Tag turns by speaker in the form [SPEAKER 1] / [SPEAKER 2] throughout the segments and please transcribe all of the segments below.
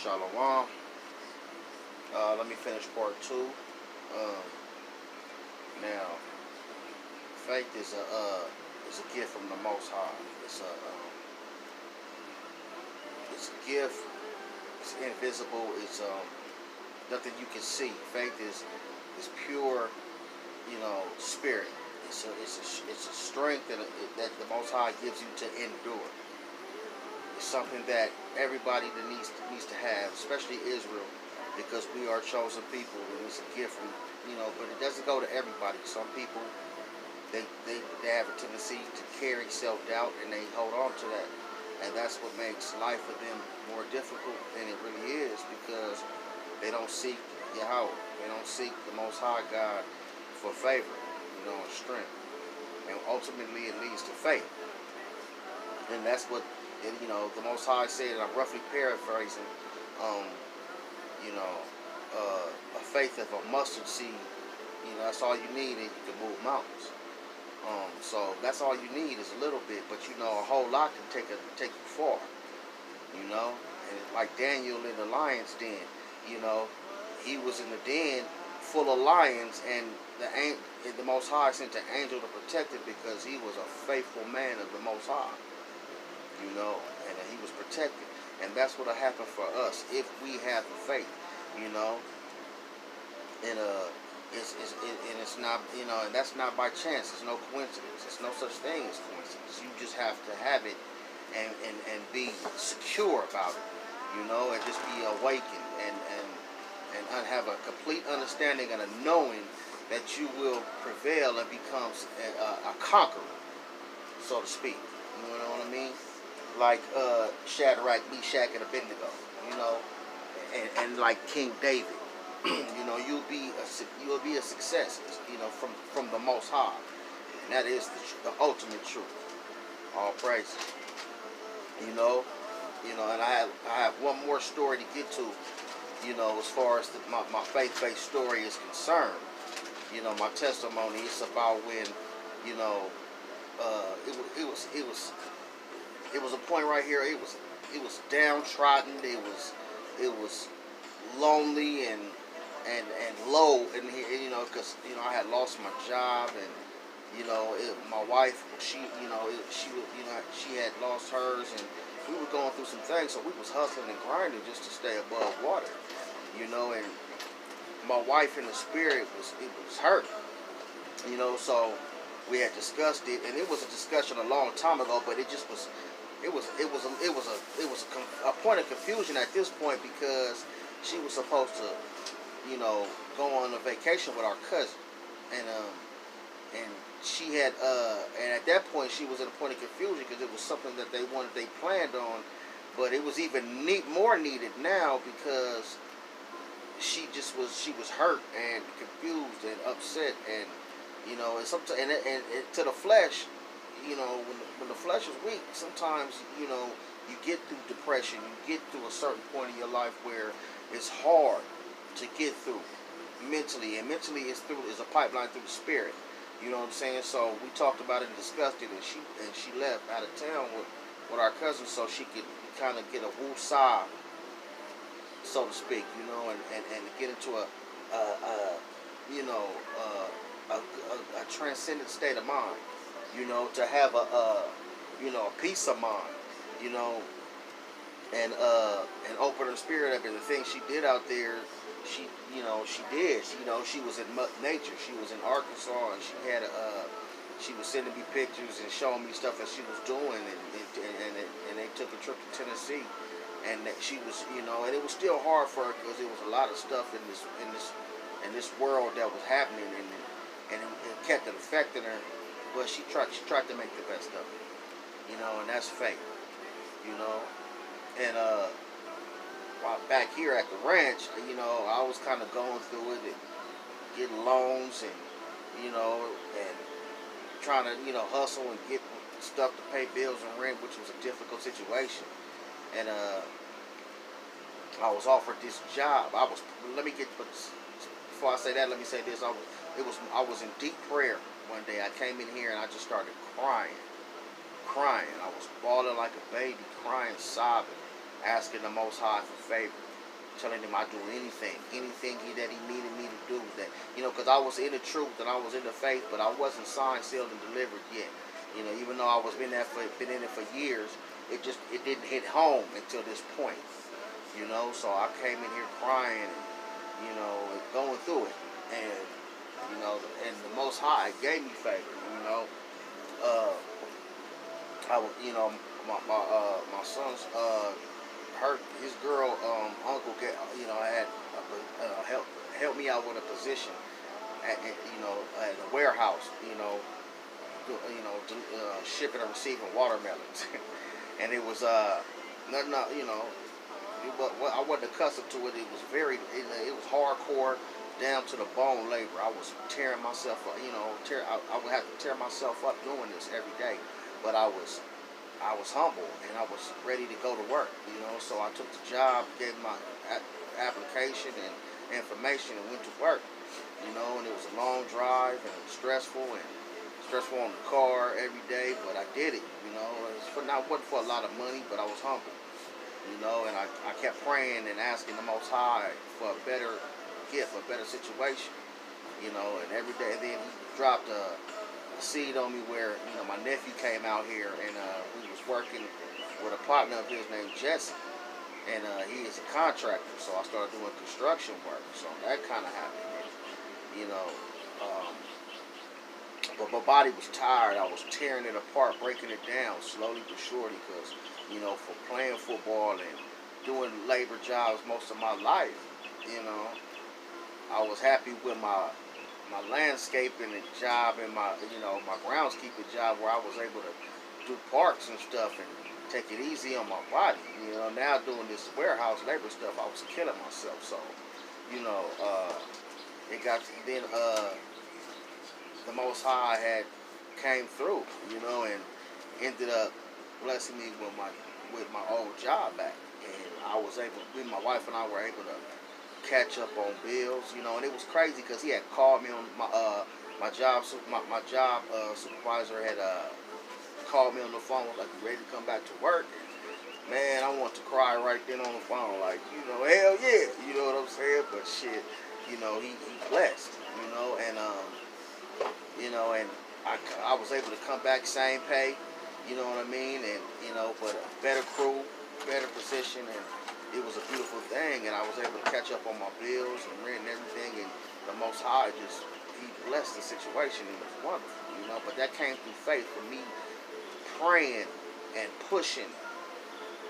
[SPEAKER 1] Shalom. Let me finish part 2. Now, faith is a gift from the Most High. It's a gift. It's invisible. It's nothing you can see. Faith is pure, spirit. It's a strength that the Most High gives you to endure. It's something that everybody that needs to have, especially Israel, because we are chosen people, and it's a gift from, but it doesn't go to everybody. Some people, they have a tendency to carry self-doubt, and they hold on to that, and that's what makes life for them more difficult than it really is, because they don't seek Yahweh. They don't seek the Most High God for favor, and strength, and ultimately it leads to faith, and that's what. And, the Most High said, and I'm roughly paraphrasing, a faith of a mustard seed, that's all you need, and you can move mountains. So that's all you need is a little bit, but a whole lot can take you far, and like Daniel in the lion's den, he was in the den full of lions, and the Most High sent an angel to protect him because he was a faithful man of the Most High. And he was protected, and that's what'll happen for us if we have the faith, and it's not, and that's not by chance. It's no coincidence. It's no such thing as coincidence. You just have to have it, and be secure about it, and just be awakened, and have a complete understanding and a knowing that you will prevail and become a conqueror, so to speak. You know what I mean? Like Shadrach, Meshach, and Abednego, and like King David, you'll be a success, from the Most High, and that is the ultimate truth. All praises, and I have one more story to get to, as far as my faith-based story is concerned. My testimony is about when, it was a point right here. It was downtrodden. It was lonely and low in here. Because I had lost my job, and my wife, she had lost hers, and we were going through some things. So we was hustling and grinding just to stay above water. And my wife in the spirit was hurt. So we had discussed it, and it was a discussion a long time ago, but it just was. It was a point of confusion at this point, because she was supposed to, go on a vacation with our cousin, and she had and at that point she was at a point of confusion because it was something that they planned on, but it was even more needed now because she was hurt and confused and upset, and and sometimes and to the flesh. When the flesh is weak, sometimes, you get through depression, you get through a certain point in your life where it's hard to get through mentally, and mentally is a pipeline through the spirit. You know what I'm saying? So we talked about it and discussed it, and she left out of town with our cousin so she could kind of get a woo-saw, so to speak, and get into a transcendent state of mind. To have a peace of mind, and open her spirit up. And the things she did out there, she did. She was in nature. She was in Arkansas, and she was sending me pictures and showing me stuff that she was doing, and they took a trip to Tennessee, and that she was, and it was still hard for her because there was a lot of stuff in this world that was happening, and it kept affecting her. But she tried to make the best of it, and that's faith, and while back here at the ranch, I was kind of going through it and getting loans, and and trying to hustle and get stuff to pay bills and rent, which was a difficult situation, and I was offered this job. Before I say that, let me say this. I was in deep prayer. One day I came in here and I just started crying. I was bawling like a baby, crying, sobbing, asking the Most High for favor. telling him I do anything that he needed me to do. That because I was in the truth and I was in the faith, but I wasn't signed, sealed, and delivered yet. Even though I was been in it for years, it didn't hit home until this point. So I came in here crying and going through it, and and the Most High gave me favor. Uh, I was, my son's his girl uncle had helped me out with a position at a warehouse, shipping and receiving watermelons, and it was nothing, I wasn't accustomed to it. It was it was hardcore, down to the bone labor. I was tearing myself up, I would have to tear myself up doing this every day, but I was humble and I was ready to go to work, So I took the job, gave my application and information, and went to work, And it was a long drive and it was stressful on the car every day, but I did it, It wasn't for a lot of money, but I was humble, And I kept praying and asking the Most High for a better gift, a better situation, And every day, then he dropped a seed on me where my nephew came out here and we was working with a partner of his named Jesse, and he is a contractor, so I started doing construction work, so that kind of happened, but my body was tired. I was tearing it apart, breaking it down slowly but surely, because for playing football and doing labor jobs most of my life, I was happy with my landscaping job and my groundskeeping job, where I was able to do parks and stuff and take it easy on my body. Now doing this warehouse labor stuff, I was killing myself. So it got then the Most High had came through, and ended up blessing me with my old job back, and I was able. My wife and I were able to catch up on bills, and it was crazy because he had called me on my job supervisor had called me on the phone, like, "You ready to come back to work?" And, man, I want to cry right then on the phone, like, hell yeah, you know what I'm saying? But shit, he blessed, and and I was able to come back same pay, you know what I mean, and but a better crew, better position, and it was a beautiful thing, and I was able to catch up on my bills and rent and everything, and the Most High he blessed the situation, and it was wonderful, but that came through faith, for me praying and pushing,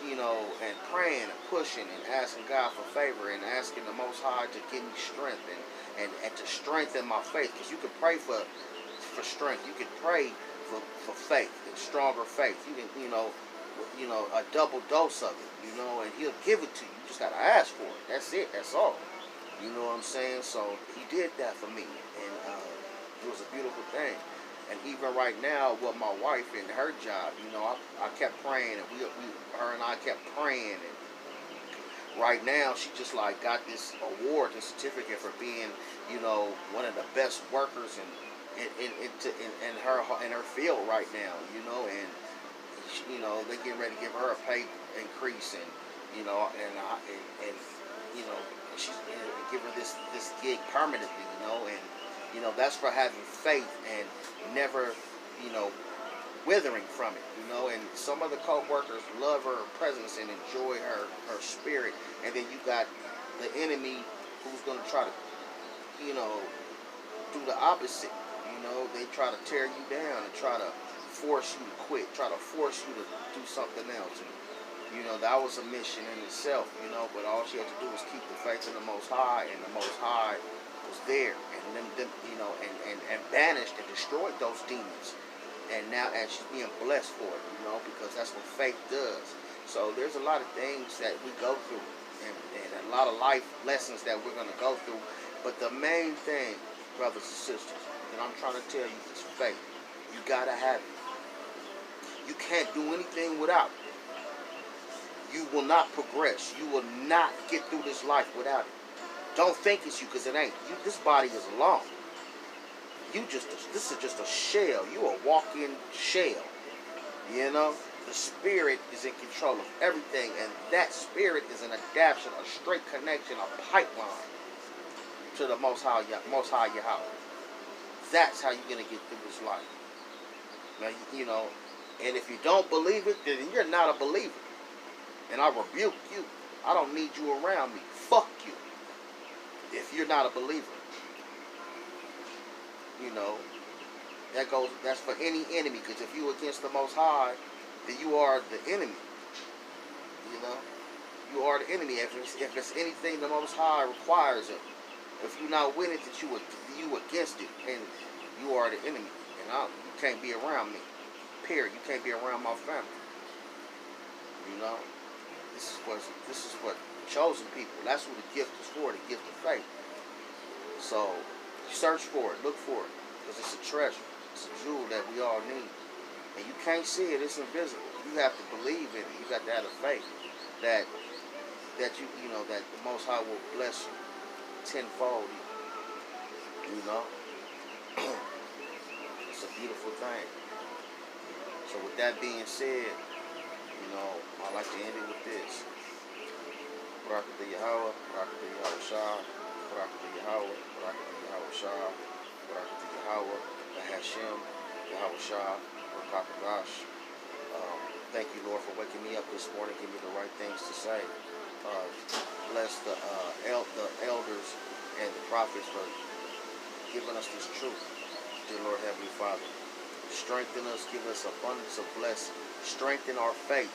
[SPEAKER 1] and praying and pushing and asking God for favor and asking the Most High to give me strength and to strengthen my faith, because you can pray for strength, you can pray for faith and stronger faith, you can, a double dose of it, and he'll give it to you. You just gotta ask for it. That's it. That's all. You know what I'm saying? So he did that for me, and it was a beautiful thing. And even right now, with my wife and her job, I kept praying, and her and I kept praying, and right now she just like got this award, this certificate for being, one of the best workers in her field right now, and they getting ready to give her a pay increase, and she's give her this gig permanently, and that's for having faith and never, withering from it, and some of the co-workers love her presence and enjoy her spirit, and then you got the enemy who's going to try to, do the opposite. They try to tear you down and try to force you to quit, try to force you to do something else. And, that was a mission in itself, but all she had to do was keep the faith in the Most High, and the Most High was there, and them and banished and destroyed those demons. And she's being blessed for it, because that's what faith does. So there's a lot of things that we go through, and a lot of life lessons that we're going to go through. But the main thing, brothers and sisters, that I'm trying to tell you is faith. You got to have it. You can't do anything without it. You will not progress. You will not get through this life without it. Don't think it's you, because it ain't. This body is alone. This is just a shell. You a walk-in shell. The spirit is in control of everything, and that spirit is an adaptation, a straight connection, a pipeline to the Most High Yahweh. That's how you're gonna get through this life. Now, you know, and if you don't believe it, then you're not a believer. And I rebuke you. I don't need you around me. Fuck you. If you're not a believer, you know, that's for any enemy. Because if you're against the Most High, then you are the enemy. You know, you are the enemy. If it's anything the Most High requires of, if you're not with it, that you against it, and you are the enemy. And you can't be around me. Period. You can't be around my family. You know, this is what chosen people. That's what the gift is for. The gift of faith. So search for it. Look for it, because it's a treasure. It's a jewel that we all need. And you can't see it. It's invisible. You have to believe in it. You got to have a faith that you know that the Most High will bless you tenfold. You know, it's a beautiful thing. So with that being said, you know, I like to end it with this: Barak the Yahweh, Barak the Yahweh Shah, Barak the Yahweh, Barak the Yahweh Shah, Barak the Yahweh, the Hashem, Yahweh Shah, Barak Gosh. Thank you, Lord, for waking me up this morning, giving me the right things to say. Bless the elders and the prophets for giving us this truth. Dear Lord, Heavenly Father, strengthen us, give us abundance of blessing. Strengthen our faith,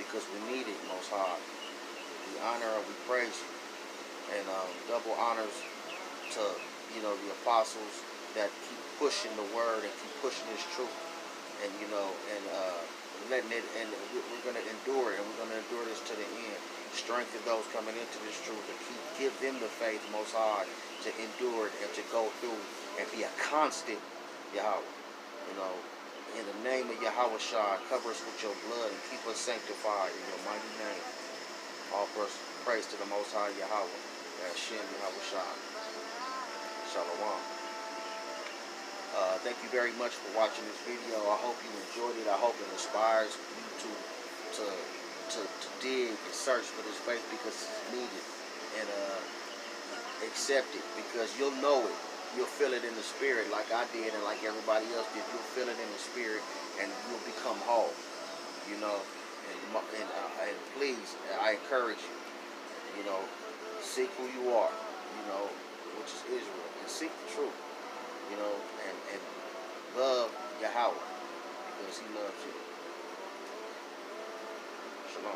[SPEAKER 1] because we need it, Most High. We honor and we praise you. And double honors to, you know, the apostles that keep pushing the word and keep pushing this truth. And, you know, and letting it, and we're going to endure it, and we're going to endure this to the end. Strengthen those coming into this truth, and give them the faith, Most High, to endure it and to go through and be a constant, Yahweh. You know, in the name of Yahweh Shah, cover us with your blood and keep us sanctified in your mighty name. All praise to the Most High Yahweh, Hashem Yahweh Shah. Shalom. Thank you very much for watching this video. I hope you enjoyed it. I hope it inspires you to dig and search for this faith, because it's needed, and accept it, because you'll know it. You'll feel it in the spirit, like I did, and like everybody else did. You'll feel it in the spirit, and you'll become whole. You know, and please, I encourage you. You know, seek who you are. You know, which is Israel, and seek the truth. You know, and love Yahweh, because He loves you. Shalom.